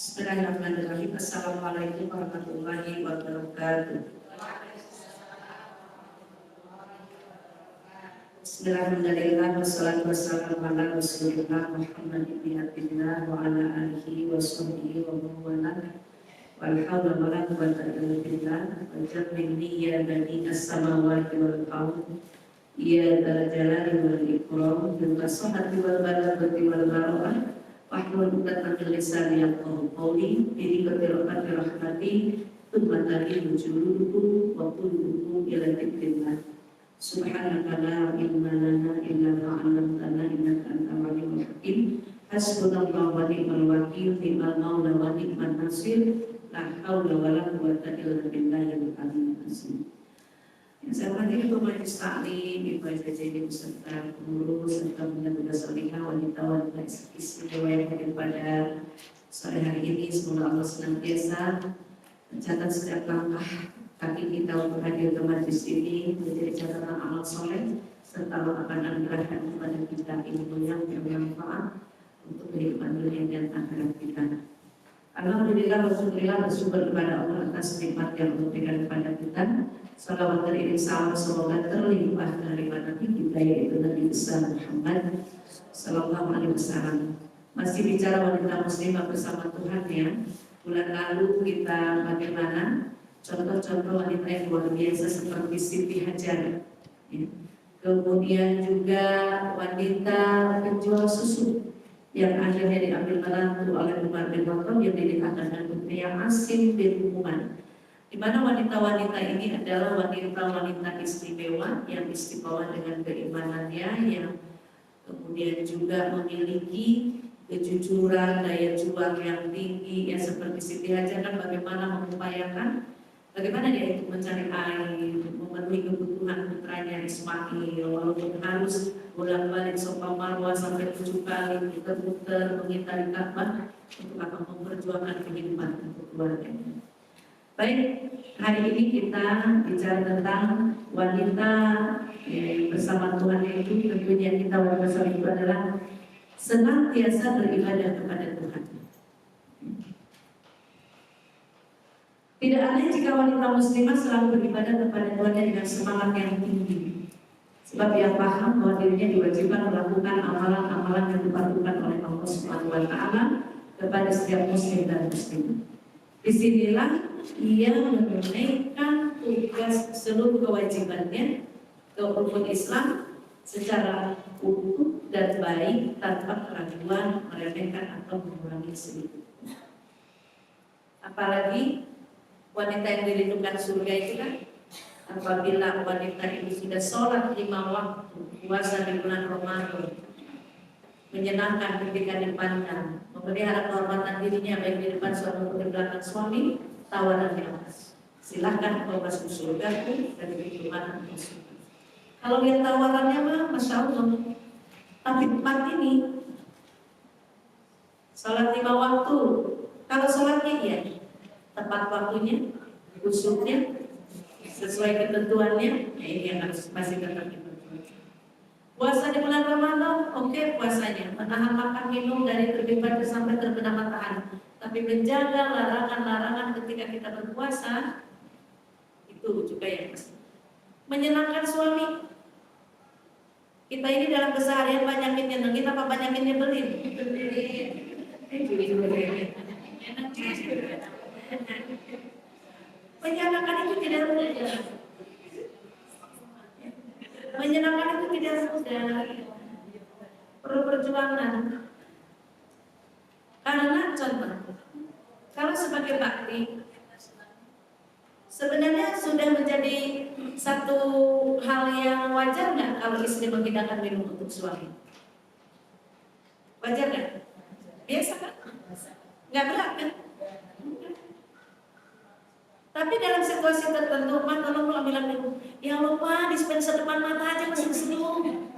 Bismillahirrahmanirrahim. Assalamualaikum warahmatullahi wabarakatuh. Bismillahirrahmanirrahim. Wassalatu wassalamu ala Rasulillah Muhammad bin Abdillah wa ala alihi wa sahbihi wa man wal hawla wa la quwwata illa billah. Wa jamilni ya bani as-samawati wal ardh ya dzal jalali wal ikram bil sihhati wal barakati wal barakah. Wahlul 'uqdatam min lisani yafqahu qawli bi rahmati rahmati thumma tali wujuduhu wa qulubuhu ila dzikrillah. Subhanaka la ilma lana illa ma 'allamtana innaka antal alimul hakim. Hasbunallahu wa ni'mal wakeel, ni'mal maula wa ni'man nasir. La haula wa la quwwata illa billahil aliyyil azim. Yang saya hormati Ketua Majelis Taklim, Ibu Jadi beserta pengurus serta pemuda salihah wanita-wanita istimewa yang hadir pada sore hari ini. Semoga Allah senantiasa mencatat setiap langkah kaki kita untuk hadir ke majelis ini menjadi catatan amal soleh serta akan anugerahkan kepada kita ilmu yang bermanfaat untuk kehidupan dunia dan akhirat kita. Alhamdulillah wa bersyukur kepada Allah atas nikmat yang Allah berikan kepada kita. Salawat dan iring salam semoga terlimpah dari Nabi kita yaitu Nabi besar Muhammad Sallallahu Alaihi Wasallam. Masih bicara wanita muslimah bersama Tuhan ya. Bulan lalu kita bagaimana contoh-contoh wanita yang luar biasa seperti Siti Hajar. Ya. Kemudian juga wanita penjual susu yang akhirnya diambil menantu oleh Umar bin Khattab yang dinikahkan dengan putri yang Asim bin Uman. Di mana wanita-wanita ini adalah wanita-wanita istimewa yang istiqomah dengan keimanannya, yang kemudian juga memiliki kejujuran, daya juang yang tinggi, ya seperti Siti Hajar kan bagaimana mengupayakan bagaimana dia itu mencari air, memenuhi kebutuhan putranya Ismail, walaupun harus bolak-balik Safa Marwah sampai 7 kali putar-putar mengitari Ka'bah untuk akan memperjuangkan kehidupan untuk keluarganya. Baik, hari ini kita bicara tentang wanita bersama Tuhan, itu tentunya kita bersama itu adalah senantiasa beribadah kepada Tuhan. Tidak aneh jika wanita muslimah selalu beribadah kepada Tuhan dengan semangat yang tinggi, sebab ia paham bahwa dirinya diwajibkan melakukan amalan-amalan yang diperlukan oleh Allah Subhanahu wa Ta'ala kepada setiap muslim dan muslimah. Disinilah ia menunaikan tugas seluruh kewajibannya ke rukun Islam secara utuh dan baik tanpa keraguan, meremehkan atau mengurangi sedikit. Apalagi wanita yang dirindukan surga itu kan apabila wanita ini sudah sholat 5 waktu, puasa di bulan Ramadan, menyenangkan ketika dipandang, memelihara kehormatan dirinya baik di depan suami maupun di belakang suami, tawarannya atas. Silahkan kau masuk surga dan di mana masuk. Kalau lihat tawarannya mah, masya Allah. Tapi tempat ini sholat 5 waktu. Kalau sholatnya iya, tepat waktunya, khusyuknya, sesuai ketentuannya, ya ini yang harus masih tetap diperjuangkan. Puasa di bulan Ramadan, oke, puasanya menahan makan minum dari terbit pagi sampai terbenam matahari. Tapi menjaga larangan-larangan ketika kita berpuasa itu juga yang pasti. Menyenangkan suami. Kita ini dalam keseharian banyakin nyenengin apa banyakin nyebelin? Menyenangkan itu tidak mudah. Menyenangkan itu tidak mudah. Perlu perjuangan. Karena contoh, kalau sebagai bakti, sebenarnya sudah menjadi satu hal yang wajar nggak kalau istri menghidangkan minum untuk suami? Wajar nggak? Biasa kan? Nggak berat kan? Tapi dalam situasi tertentu, Pak tolong ambil minum. Ya lupa dispenser depan mata aja masih senyum.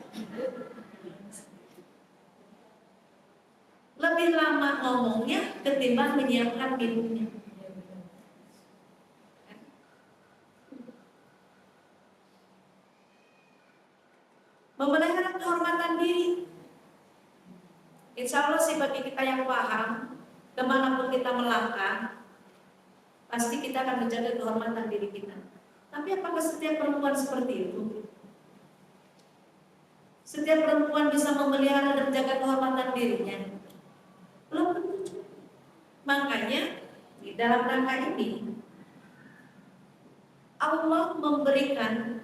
Lebih lama ngomongnya ketimbang menyiapkan minumnya. Memelihara kehormatan diri. Insya Allah sih bagi kita yang paham, kemanapun kita melangkah, pasti kita akan menjaga kehormatan diri kita. Tapi apakah setiap perempuan seperti itu? Setiap perempuan bisa memelihara dan menjaga kehormatan dirinya? Belum tentu. Makanya di dalam rangka ini Allah memberikan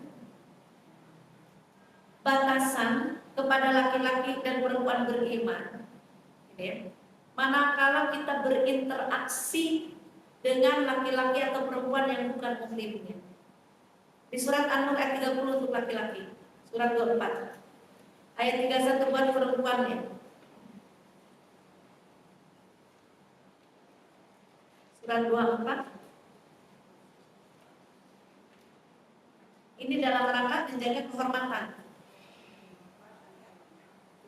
batasan kepada laki-laki dan perempuan beriman. Ya. Manakala kita berinteraksi dengan laki-laki atau perempuan yang bukan muslimnya. Di surat An-Nur ayat 30 untuk laki-laki, surat 24. Ayat 31 buat perempuannya. Surat 24. Ini dalam rangka menjaga kehormatan.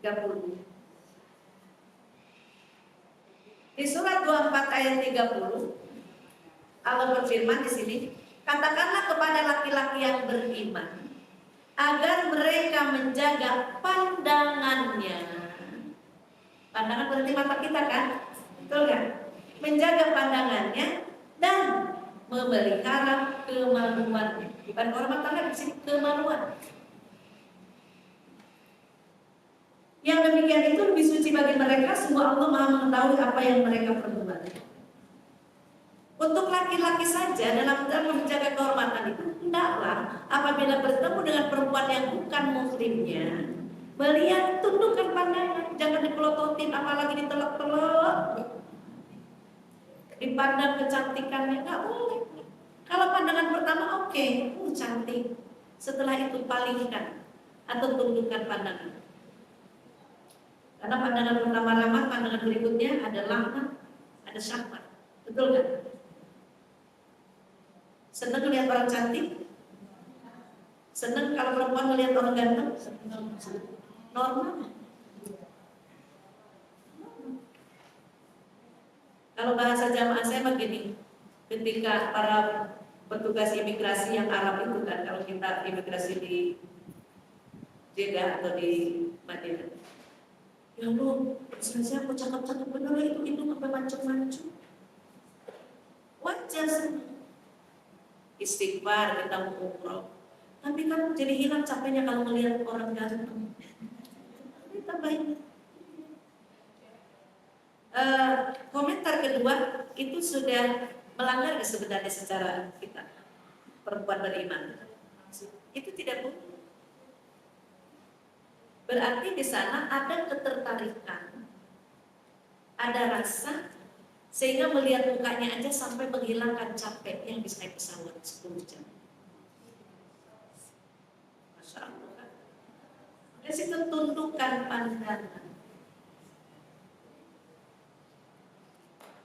30. Di surat 24 ayat 30, Allah berfirman di sini, katakanlah kepada laki-laki yang beriman agar mereka menjaga pandangannya. Pandangan berarti mata kita kan? Betul kan? Menjaga pandangannya dan memelihara kemaluannya. Bukan kehormatan kan, di sini kemaluan. Yang demikian itu lebih suci bagi mereka, sungguh Allah Maha mengetahui apa yang mereka perbuat. Untuk laki-laki saja dalam menjaga kehormatan itu, hendaklah apabila bertemu dengan perempuan yang bukan muslimnya, melihat tundukkan pandangan, jangan dipelototin, apalagi ditelok-telok, dipandang kecantikannya, nggak boleh. Kalau pandangan pertama oke, cantik. Setelah itu palingkan atau tundukkan pandangan. Karena pandangan pertama ramah, pandangan berikutnya ada laknat, ada syahwat. Betul kan? Senang melihat orang cantik? Senang kalau perempuan melihat orang ganteng? Normal. Kalau bahasa jamaah saya begini, ketika para petugas imigrasi yang Arab itu kan, kalau kita imigrasi di Jeddah atau di Madinah, ya Allah, saya aku cakap-cakap bener itu sampai mancung-mancung. Wajar istighfar, kita mau umroh. Tapi kan jadi hilang capeknya kalau melihat orang ganteng. Kita baik. Komentar kedua itu sudah melanggar sebenarnya secara kita perempuan beriman. Itu tidak boleh. Berarti di sana ada ketertarikan, ada rasa, sehingga melihat mukanya aja sampai menghilangkan capek yang bisa naik pesawat 10 jam. Masya Allah. Dari situ tundukkan pandangan.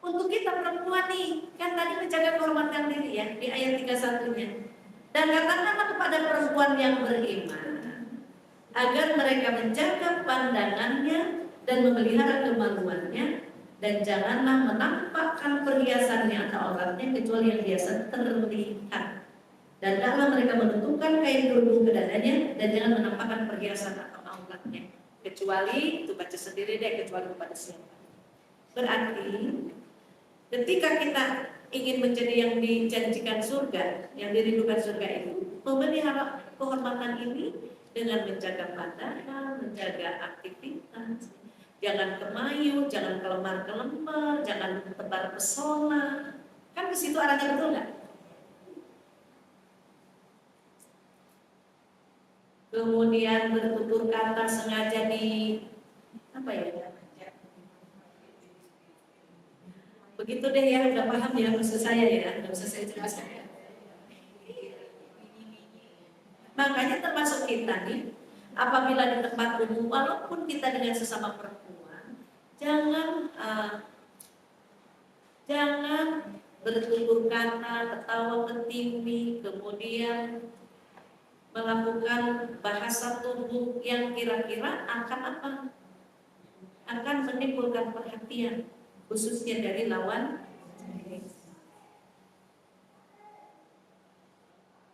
Untuk kita perempuan nih, kan tadi menjaga kehormatan diri ya, di ayat 31-nya. Dan katakanlah kepada perempuan yang beriman, agar mereka menjaga pandangannya dan memelihara kemaluannya, dan janganlah menampakkan perhiasannya atau auratnya kecuali yang biasa terlihat. Dan janganlah mereka menutupkan kain kerudung ke dadanya, dan jangan menampakkan perhiasan atau auratnya kecuali, itu baca sendiri deh, kecuali kepada siapa. Berarti ketika kita ingin menjadi yang dijanjikan surga, yang dirindukan surga itu, memelihara kehormatan ini dengan menjaga pandangan, menjaga aktivitas, jangan kemayu, jangan kelemar-kelemar, jangan tebar pesona. Kan ke situ arahnya, betul nggak? Kemudian bertutur kata sengaja di apa ya? Begitu deh ya, udah paham ya maksud saya ya, nggak usah saya jelaskan ya. Makanya termasuk kita nih, apabila di tempat umum, walaupun kita dengan sesama perempuan, jangan bertutur kata, ketawa ketimi, kemudian melakukan bahasa tubuh yang kira-kira akan apa? Akan menimbulkan perhatian, khususnya dari lawan.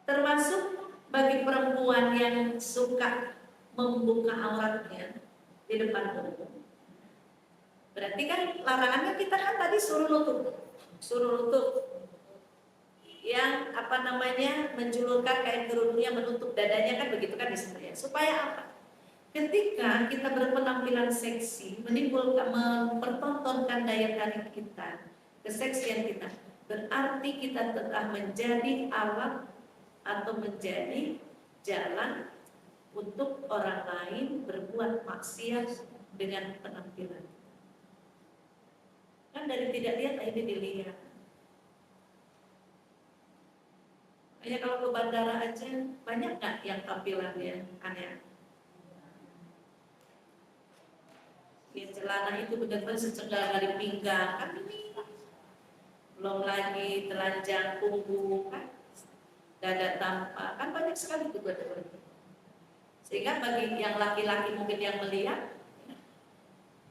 Termasuk bagi perempuan yang suka membuka auratnya di depan umum. Berarti kan larangannya kita kan tadi suruh lutut, yang menjulurkan kain kerudungnya menutup dadanya kan begitu kan disebutnya. Supaya apa? Ketika kita berpenampilan seksi, mempertontonkan daya tarik kita, keseksian kita, berarti kita telah menjadi alat atau menjadi jalan untuk orang lain berbuat maksiat dengan penampilan. Kan dari tidak lihat ini dilihat. Kayak kalau ke bandara aja banyak nggak yang tampilannya aneh? Ya, celana itu benar-benar secenggal dari pinggang kan ini. Belum lagi telanjang punggung kan, dada tampak kan banyak sekali itu buat. Sehingga bagi yang laki-laki mungkin yang melihat,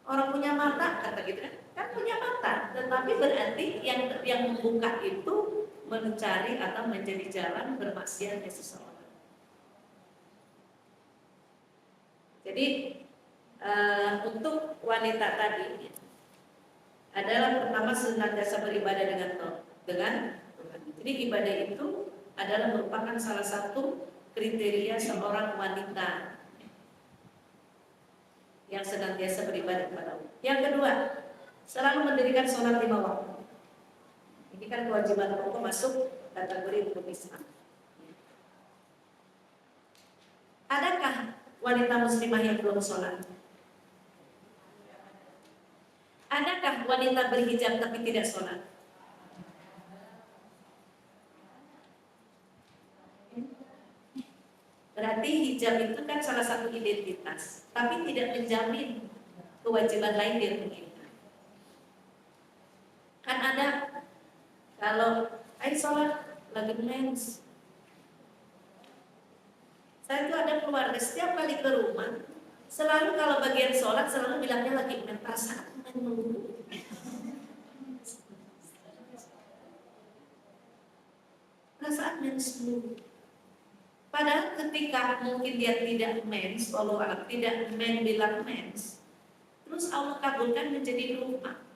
orang punya mata kata gitu kan punya mata, tetapi berarti yang membuka itu mencari atau menjadi jalan bermaksiatnya seseorang. Jadi untuk wanita tadi adalah pertama senantiasa beribadah dengan Tuhan. Jadi ibadah itu adalah merupakan salah satu kriteria seorang wanita yang senantiasa beribadah kepada Allah. Yang kedua, selalu mendirikan sholat 5 waktu. Ini kan kewajiban pokok masuk kategori hukum Islam. Adakah wanita muslimah yang belum sholat? Adakah wanita berhijab tapi tidak sholat? Berarti hijab itu kan salah satu identitas, tapi tidak menjamin kewajiban lain yang mengingat. Kan ada kalau sholat lagi mens. Saya itu ada keluarga setiap kali ke rumah, selalu kalau bagian sholat selalu bilangnya lagi mens, perasaan menunggu. Perasaan mens dulu. Padahal ketika mungkin dia tidak mens, kalau tidak bilang mens, terus Allah kabulkan menjadi doa.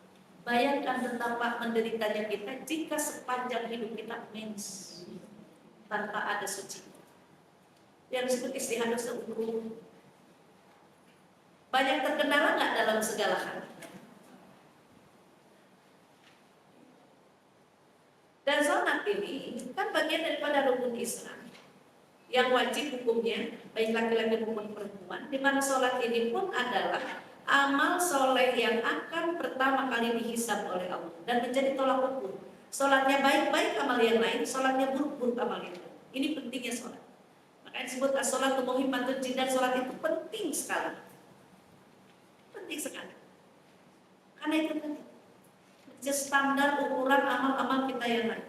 Bayangkan betapa menderitanya kita jika sepanjang hidup kita mens tanpa ada suci. Yang disebut istihadah seumur. Banyak terkendala nggak dalam segala hal? Dan sholat ini kan bagian daripada rukun Islam yang wajib hukumnya, baik laki-laki maupun perempuan, di mana sholat ini pun adalah amal soleh yang akan pertama kali dihisab oleh Allah dan menjadi tolak ukur. Sholatnya baik-baik amal yang lain, sholatnya buruk-buruk amal yang lain. Ini pentingnya sholat. Makanya disebut as-sholatu muhimmatun jiddan, sholat itu penting sekali. Penting sekali. Karena itu penting. Jadi standar ukuran amal-amal kita yang lain.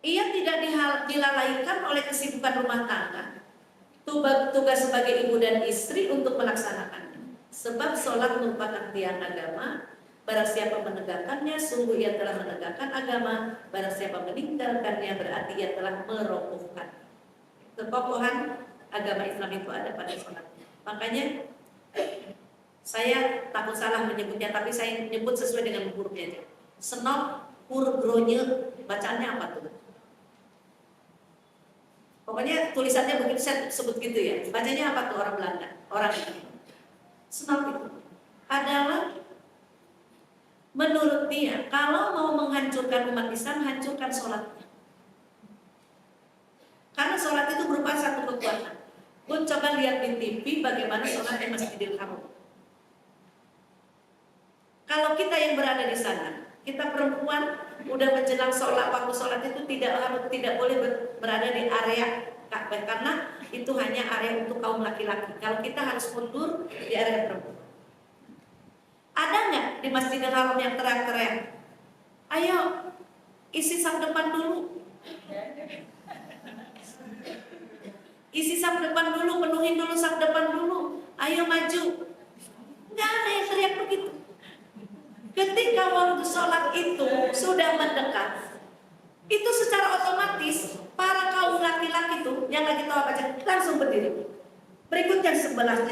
Ia tidak dilalaikan oleh kesibukan rumah tangga, tugas sebagai ibu dan istri untuk melaksanakannya. Sebab sholat merupakan tiang agama, barang siapa menegakkannya, sungguh ia telah menegakkan agama, barang siapa meninggalkannya, berarti ia telah merobohkan. Kekokohan agama Islam itu ada pada sholat. Makanya saya takut salah menyebutnya, tapi saya menyebut sesuai dengan hurufnya aja. Senop Purgronje, bacaannya apa tuh? Pokoknya tulisannya begitu, saya sebut gitu ya. Bacanya apa tuh orang Belanda? Orang ini. Senop itu adalah menurut dia, kalau mau menghancurkan umat Islam, hancurkan sholatnya. Karena sholat itu berupa satu kekuatan. Pun coba lihat di TV bagaimana sholat di Masjidil Haram. Kalau kita yang berada di sana, kita perempuan udah menjelang sholat, waktu sholat itu tidak boleh berada di area Ka'bah karena itu hanya area untuk kaum laki-laki. Kalau kita harus mundur di area perempuan. Ada nggak di Masjidil Haram yang teriak-teriak? Ayo isi saf depan dulu. Isi saf depan dulu, penuhin dulu saf depan dulu. Ayo maju. Nggak ada yang teriak begitu. Ketika waktu sholat itu sudah mendekat, itu secara otomatis para kaum laki-laki itu yang lagi tahu aja langsung berdiri. Berikutnya sebelah,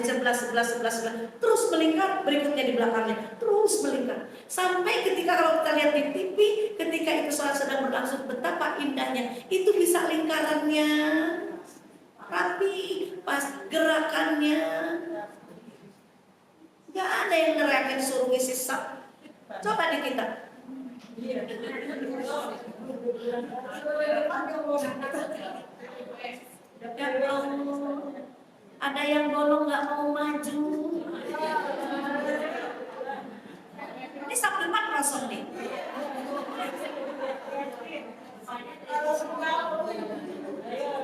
terus melingkar, berikutnya di belakangnya, terus melingkar. Sampai ketika kalau kita lihat di TV, ketika itu sholat sedang berlangsung, betapa indahnya. Itu bisa lingkarannya rapi, pas gerakannya. Gak ada yang ngerayain suruh ngisi sap. Coba di kita. Ada yang bolong nggak mau maju. Ini sap depan kosong nih.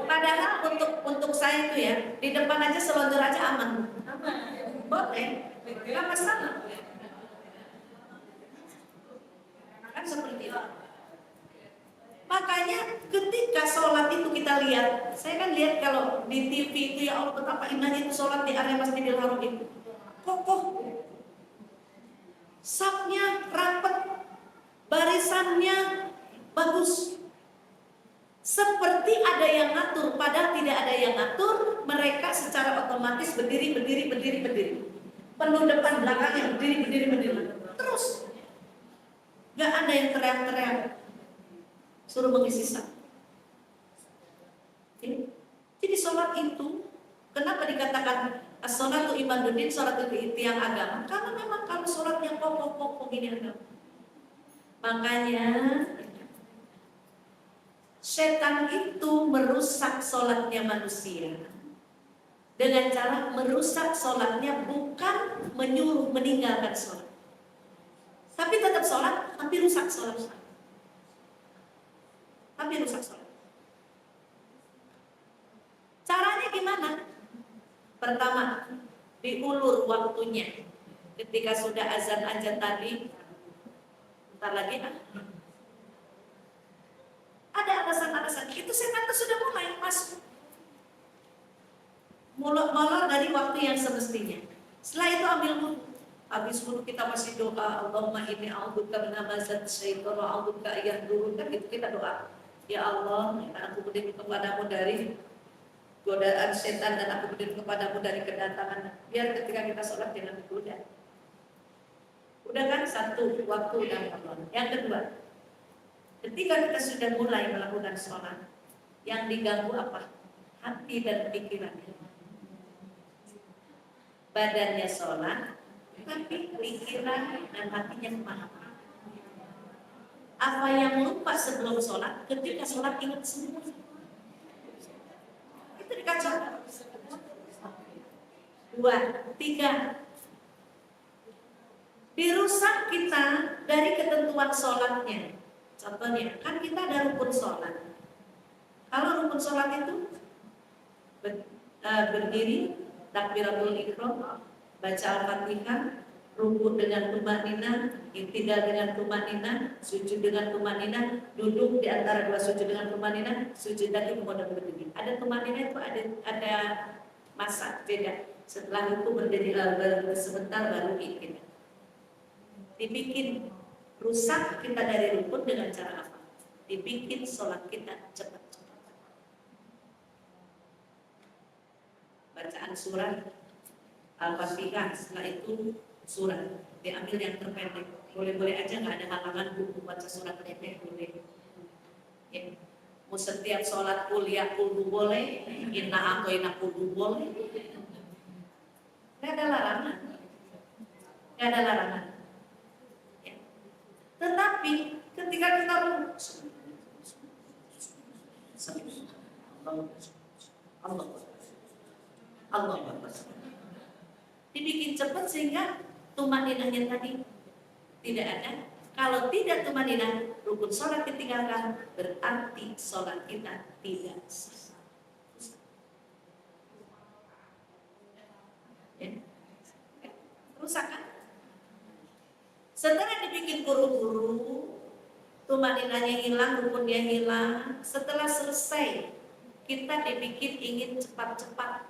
Padahal untuk saya itu ya, di depan aja selonjor aja aman. Boleh, nggak masalah. Kan seperti itu. Makanya ketika sholat itu kita lihat, saya kan lihat kalau di TV itu ya Allah betapa indahnya itu sholat di area Masjidil Haram itu. Kokoh, sapnya rapet, barisannya bagus. Seperti ada yang ngatur, padahal tidak ada yang ngatur. Mereka secara otomatis berdiri. Penuh depan belakangnya berdiri. Terus, gak ada yang teriak-teriak. Suruh mengisi saf. Jadi sholat itu, kenapa dikatakan as-sholatu imaduddin, sholat itu tiang agama? Karena memang kalau sholatnya kokoh ini agama. Makanya setan itu merusak sholatnya manusia dengan cara merusak sholatnya, bukan menyuruh meninggalkan sholat, tapi tetap sholat, tapi rusak sholat. Caranya gimana? Pertama, diulur waktunya. Ketika sudah azan tadi, bentar lagi ada alasan-alasan. Itu setan itu sudah mulai masuk, molor dari waktu yang semestinya. Setelah itu ambil wudhu. Habis wudhu kita masih doa, Allahumma inni a'udzubika min hamazati syaitan wa a'udzubika an yahdurun. Kan gitu kita doa. Ya Allah, aku berlindung kepadamu dari godaan setan dan aku berlindung kepadamu dari kedatangan. Biar ketika kita sholat jangan digoda. Udah kan satu waktu udah Allah. Yang kedua, ketika kita sudah mulai melakukan sholat, yang diganggu apa? Hati dan pikirannya. Badannya sholat, tapi pikiran dan hatinya kemana-mana. Apa yang lupa sebelum sholat, ketika sholat ingat semua. Itu dikacau. 2, 3. Dirusak kita dari ketentuan sholatnya. Contohnya, kan kita ada rukun sholat. Kalau rukun sholat itu berdiri, takbiratul ihram, baca al-fatihah, rukuk dengan tumanina, i'tidal dengan tumanina, sujud dengan tumanina, duduk di antara dua sujud dengan tumanina, sujud lagi kemudian berdiri. Ada tumanina itu ada masa beda. Setelah itu berdiri sebentar baru i'tidal. Dibikin rusak kita dari rukun dengan cara apa? Dibikin sholat kita cepat. Bacaan surat Al-Fatihah, setelah itu surat diambil yang terpendek. Boleh-boleh aja, nggak ada halangan buku baca surat pendek, boleh. Ya. Mau setiap sholat kuliah kudu boleh, inna atoina kudu boleh. Nggak ada larangan. Ya. Tetapi ketika kita Allah dibikin cepat sehingga tumaninahnya tadi tidak ada. Kalau tidak tumaninah, rukun sholat ditinggalkan, berarti sholat kita tidak sah. Ya. Rusak kan? Setelah dibikin buru-buru, tumaninahnya hilang, rukunnya hilang. Setelah selesai, kita dibikin ingin cepat-cepat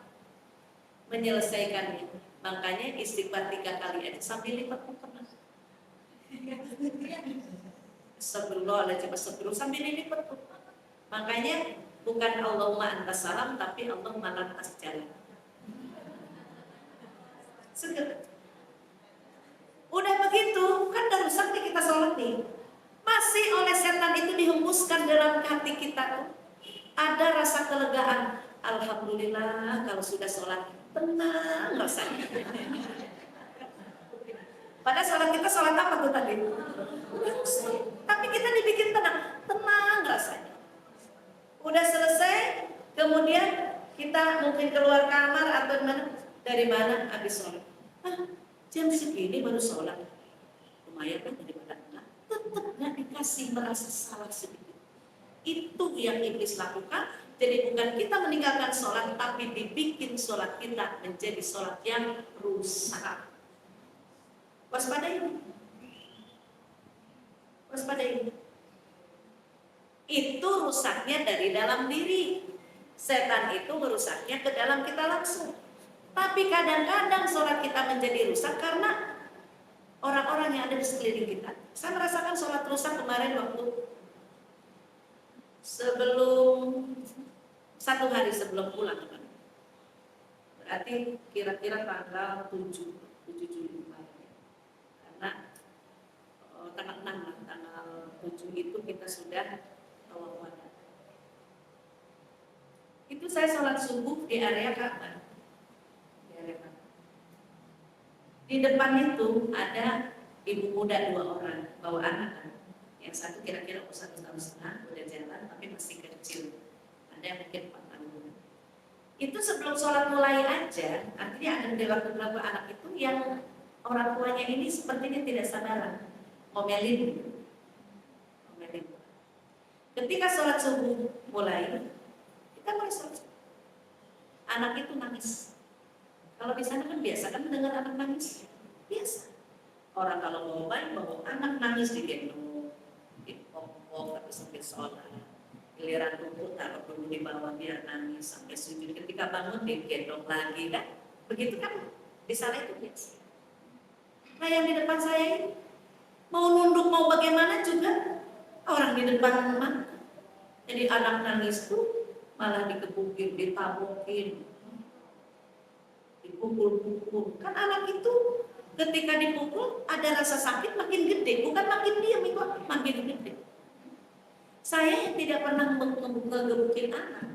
menyelesaikannya. Makanya istighfar 3 kali aja sambil lipat muka. Astagfirullah sambil lipat muka. Makanya bukan Allahumma antas salam, tapi Allahumma lantas jalan. Seger. Udah begitu, kan udah rusak nih kita sholat nih. Masih oleh setan itu dihembuskan dalam hati kita tuh. Ada rasa kelegaan. Alhamdulillah kalau sudah sholat, tenang rasanya. Pada sholat kita sholat apa tuh tadi? Tapi kita dibikin tenang, tenang rasanya. Udah selesai, kemudian kita mungkin keluar kamar atau mana? Dari mana? Habis sholat. Jam segini baru sholat. Lumayan kan daripada enggak. Tetap nggak dikasih merasa salah sedikit. Itu yang iblis lakukan. Jadi bukan kita meninggalkan sholat, tapi dibikin sholat kita menjadi sholat yang rusak. Waspadai. Waspadai. Itu rusaknya dari dalam diri. Setan itu merusaknya ke dalam kita langsung. Tapi kadang-kadang sholat kita menjadi rusak karena orang-orang yang ada di sekeliling kita. Saya merasakan sholat rusak kemarin waktu sebelum 1 hari sebelum pulang. Berarti kira-kira tanggal 7 Juli kemarin. Karena tanggal 6 lah, tanggal 7 itu kita sudah tawaf. Itu saya sholat subuh di area Ka'bah. Di depan itu ada ibu muda 2 orang bawa anak. Yang satu kira-kira umur 1,5 tahun udah jalan tapi masih kecil. Ada yang mungkin 4 tahun. Itu sebelum sholat mulai aja, artinya ada beberapa anak itu yang orang tuanya ini sepertinya tidak sabaran, ngomelin. Ketika sholat subuh mulai, kita mulai sholat. Anak itu nangis. Kalau di sana kan biasa kan mendengar anak nangis, biasa. Orang kalau mau baik bawa anak nangis digendong, dipopok tapi sampai sholat. Giliran ruku taruh dulu di bawah biar nangis sampai sujud. Ketika bangun digendong lagi kan, begitu kan di sana itu biasa. Nah yang di depan saya ini mau nunduk mau bagaimana juga orang di depan mah. Jadi anak nangis tuh malah dikebukin, ditabokin. Dipukul-pukul. Kan anak itu ketika dipukul ada rasa sakit makin gede, bukan makin diam, itu makin gede. Saya yang tidak pernah ngegebukin anak,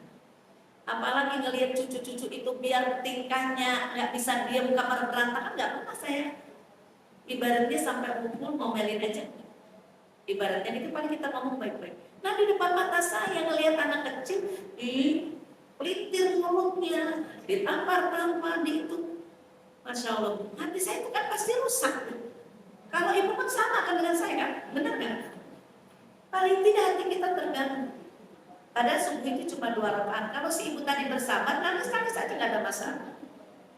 apalagi ngelihat cucu-cucu itu biar tingkahnya nggak bisa diam, kamar berantakan, nggak pernah saya. Ibaratnya sampai pukul ngomelin aja. Ibaratnya di depan kita ngomong baik-baik. Nah di depan mata saya ngelihat anak kecil pelintir mulutnya, ditampar-tampar di itu. Masya Allah, hati saya itu kan pasti rusak. Kalau ibu kan sama kan dengan saya kan, benar kan? Paling tidak hati kita terganggu. Padahal subuh itu cuma 2 rakaat. Kalau si ibu tadi bersabar, nangis-nangis aja nggak ada masalah.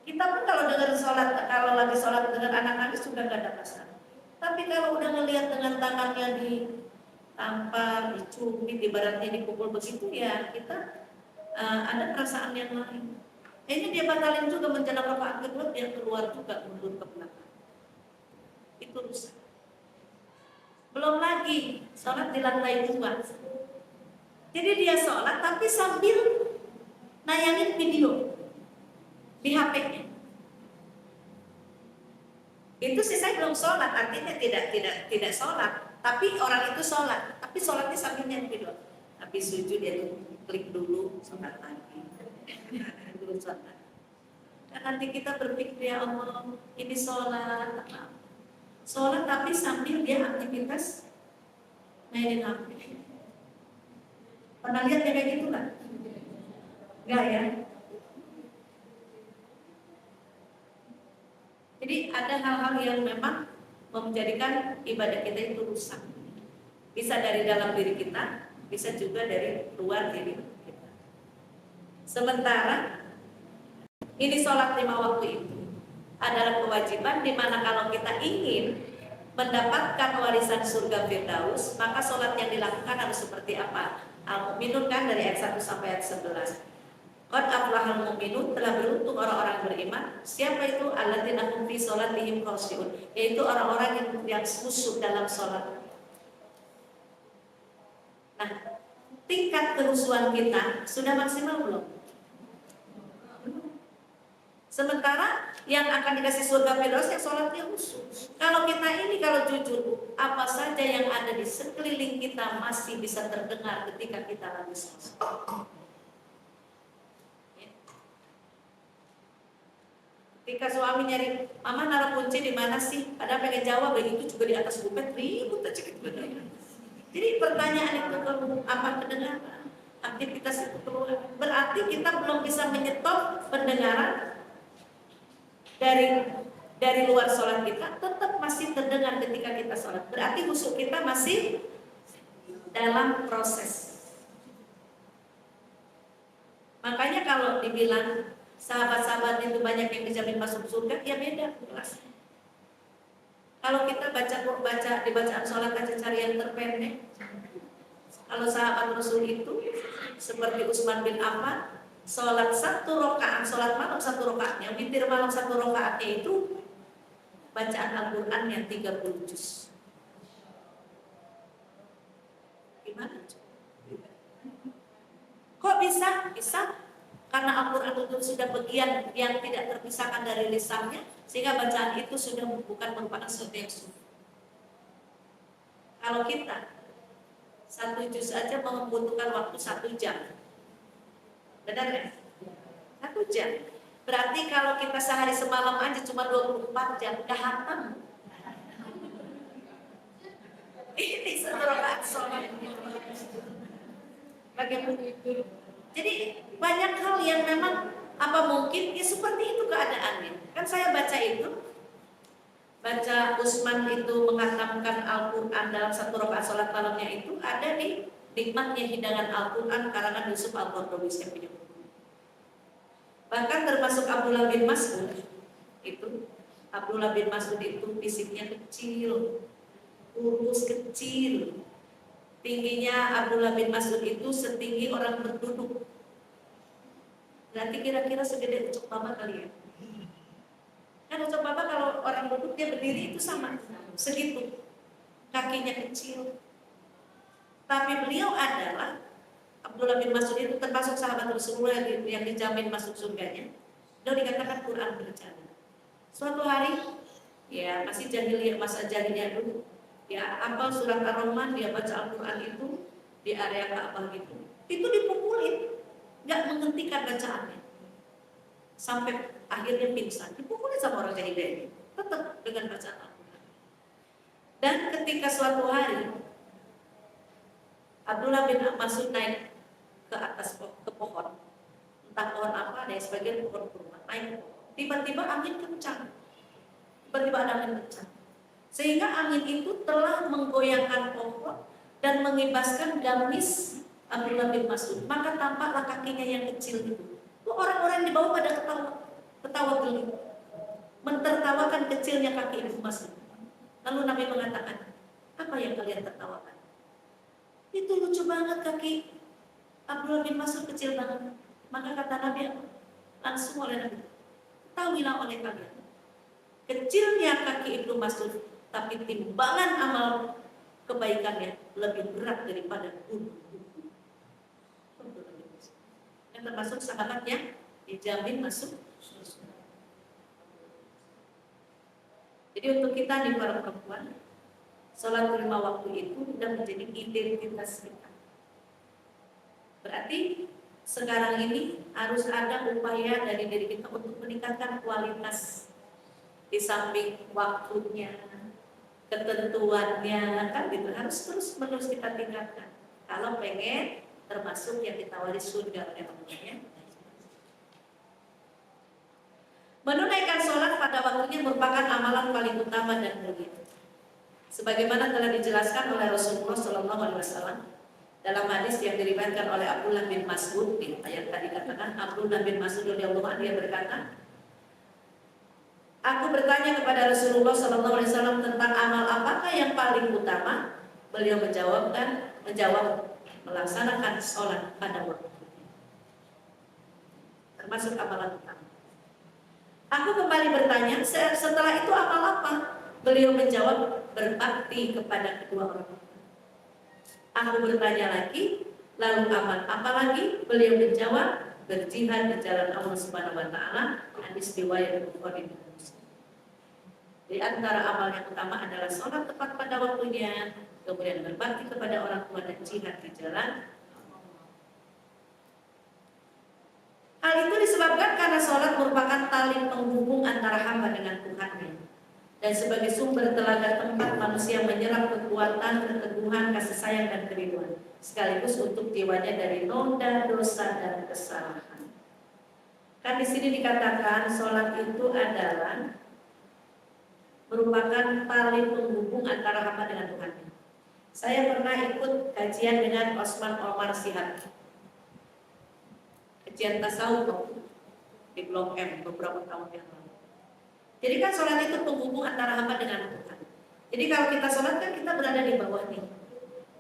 Kita pun kalau dengar sholat, kalau lagi sholat dengan anak nangis juga nggak ada masalah. Tapi kalau udah ngelihat dengan tangannya ditampar, dicubit, ibaratnya dipukul begitu ya kita ada perasaan yang lain. Kayaknya dia batalin juga menjelang rakaat kedua, dia keluar juga mundur ke belakang. Itu rusak. Belum lagi sholat di lantai 2. Jadi dia sholat tapi sambil nayangin video di HP-nya. Itu sih saya belum sholat, artinya tidak sholat. Tapi orang itu sholat, tapi sholatnya sambil nyanyi video. Habis sujud dia tuh klik dulu sholat lagi. Dulu sholat. Dan nanti kita berpikir ya Allah, ini sholat. Sholat tapi sambil dia aktivitas mainin HP. Pernah lihat kayak gitu kan? Enggak ya? Jadi ada hal-hal yang memang menjadikan ibadah kita itu rusak. Bisa dari dalam diri kita, bisa juga dari luar diri kita. Sementara ini sholat 5 waktu itu adalah kewajiban di mana kalau kita ingin mendapatkan warisan surga Firdaus, maka sholat yang dilakukan harus seperti apa? Al-Mu'minun kan dari ayat 1 sampai ayat 11. Qad aflahal mu'minun, telah beruntung orang-orang beriman. Siapa itu? Alladzina hum fi sholatihim khashi'un, yaitu orang-orang yang khusyuk dalam sholat. Nah, tingkat kerusuhan kita sudah maksimal belum? Sementara yang akan dikasih surga Firdaus yang sholatnya khusyuk. Kalau kita ini kalau jujur, apa saja yang ada di sekeliling kita masih bisa terdengar ketika kita lagi sholat. Ketika suami nyari, mama naruh kunci di mana sih? Ada pengen jawab, begitu juga di atas bukit, ribut aja gitu. Jadi pertanyaan itu apa pendengaran? Aktivitas itu keluar. Berarti kita belum bisa menyetop pendengaran dari luar sholat kita, tetap masih terdengar ketika kita sholat. Berarti khusyuk kita masih dalam proses. Makanya kalau dibilang sahabat-sahabat itu banyak yang dijamin masuk surga, ya beda kelasnya. Kalau kita di bacaan sholat aja cari yang terpendek. Kalau sahabat Rasul itu seperti Utsman bin Affan, sholat 1 rakaat, sholat malam 1 rakaatnya, witir malam 1 rakaatnya itu bacaan Al-Quran yang 30 juz. Gimana? Kok bisa? Bisa karena Al-Quran itu sudah bagian yang tidak terpisahkan dari lisannya, sehingga bacaan itu sudah bukan merupakan sesuatu yang sunnah. Kalau kita 1 juz aja membutuhkan waktu 1 jam. Benar kan? 1 jam. Berarti kalau kita sehari semalam aja cuma 24 jam, udah hatam. Ini 1 rakaat sholat. Bagaimana itu? Jadi banyak hal yang memang apa mungkin ya seperti itu keadaannya. Kan saya baca Utsman itu menghatamkan Al-Quran dalam 1 rakaat sholat malamnya itu ada di nikmatnya hidangan Al-Quran karangan Yusuf Al-Qaradawi yang punya buku. Bahkan termasuk Abdullah bin Mas'ud itu fisiknya kecil, kurus kecil. Tingginya Abdullah bin Mas'ud itu setinggi orang berduduk. Berarti kira-kira segede ucuk mama kali ya. Kan ucuk mama kalau orang duduk dia berdiri itu sama segitu. Kakinya kecil. Tapi beliau adalah Abdullah bin Mas'ud itu termasuk sahabat Rasulullah yang dijamin masuk surganya. Beliau dikatakan Quran berbicara. Suatu hari, ya masih masa jahiliyah dulu, ya hafal surat Ar-Rahman, dia baca Al-Quran itu di area Ka'bah gitu. Itu dipukulin, nggak menghentikan bacaannya, sampai akhirnya pingsan. Dipukulin sama orang jahiliyah, tetap dengan bacaan Al-Quran. Dan ketika suatu hari Abdullah bin Mas'ud naik ke atas ke pohon, entah pohon apa, ada sebagian pohon kurma, naik pohon. Tiba-tiba angin kencang, tiba-tiba ada angin kencang, sehingga angin itu telah menggoyangkan pohon dan mengibaskan gamis Abdullah bin Mas'ud. Maka tampaklah kakinya yang kecil itu. Orang-orang di bawah pada ketawa geli, mentertawakan kecilnya kaki Ibnu Mas'ud. Lalu Nabi mengatakan, apa yang kalian tertawakan? Itu lucu banget kaki Abdullah bin Mas'ud, kecil banget. Maka kata Nabi, langsung oleh Nabi, ketahuilah oleh kalian, kecilnya kaki Ibnu Mas'ud, tapi timbangan amal kebaikannya lebih berat daripada gunung. Yang termasuk sahabat yang dijamin masuk surga. Jadi untuk kita di para perempuan, sholat 5 waktu itu sudah menjadi identitas kita. Berarti sekarang ini harus ada upaya dari diri kita untuk meningkatkan kualitas, di samping waktunya, ketentuannya, kan gitu, harus terus menerus kita tingkatkan kalau pengen termasuk yang ditawari surga oleh Allah. Menunaikan sholat pada waktunya merupakan amalan paling utama dan mulia, sebagaimana telah dijelaskan oleh Rasulullah SAW dalam hadis yang diriwayatkan oleh Abdullah bin Mas'ud. Ayat tadi katakan Abdullah bin Mas'ud radhiyallahu anhu, dia berkata, aku bertanya kepada Rasulullah SAW tentang amal apakah yang paling utama. Beliau menjawab melaksanakan sholat pada waktunya, termasuk amalan utama. Aku kembali bertanya, setelah itu amal apa? Beliau menjawab, berbakti kepada kedua orang tua. Aku bertanya lagi, lalu amal apa lagi? Beliau menjawab, berjihad di jalan Allah Subhanahu wa taala. Hadis riwayat Bukhari dan Muslim. Di antara amal yang utama adalah sholat tepat pada waktunya, kemudian berbakti kepada orang tua dan jihad di jalan. Hal itu disebabkan karena sholat merupakan tali penghubung antara hamba dengan Tuhannya dan sebagai sumber telaga tempat manusia menyerap kekuatan, keteguhan, kasih sayang dan kerinduan, sekaligus untuk jiwanya dari noda, dosa dan kesalahan. Kan di sini dikatakan sholat itu adalah merupakan tali penghubung antara hamba dengan Tuhannya. Saya pernah ikut kajian dengan Osman Omar Sihab, kajian tasawuf di Blok M beberapa tahun yang lalu. Jadi kan sholat itu penghubung antara hamba dengan Tuhan. Jadi kalau kita sholat kan kita berada di bawah nih.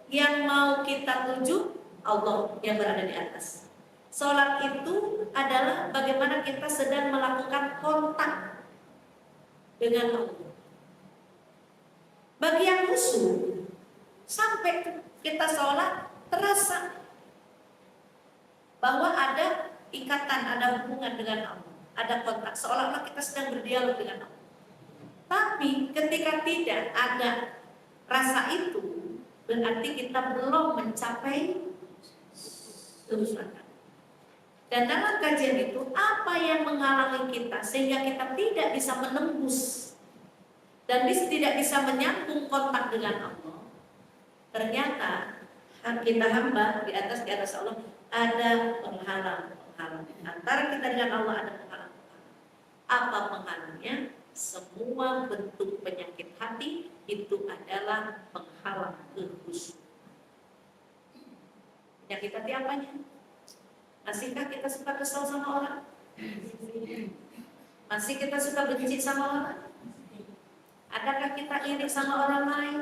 Yang mau kita tuju Allah yang berada di atas. Sholat itu adalah bagaimana kita sedang melakukan kontak dengan Allah. Bagi yang khusyuk, sampai kita sholat terasa bahwa ada ikatan, ada hubungan dengan Allah, ada kontak, seolah-olah kita sedang berdialog dengan Allah. Tapi ketika tidak ada rasa itu, berarti kita belum mencapai kehusuan. Dan dalam kajian itu, apa yang menghalangi kita sehingga kita tidak bisa menembus dan tidak bisa menyambung kontak dengan Allah? Ternyata kita hamba di atas Allah ada penghalang antara kita dengan Allah, ada penghalang. Apa penghalangnya? Semua bentuk penyakit hati itu adalah penghalang kehusuan. Penyakit hati apanya? Masihkah kita suka kesal sama orang? Masih kita suka benci sama orang? Adakah kita iri sama orang lain?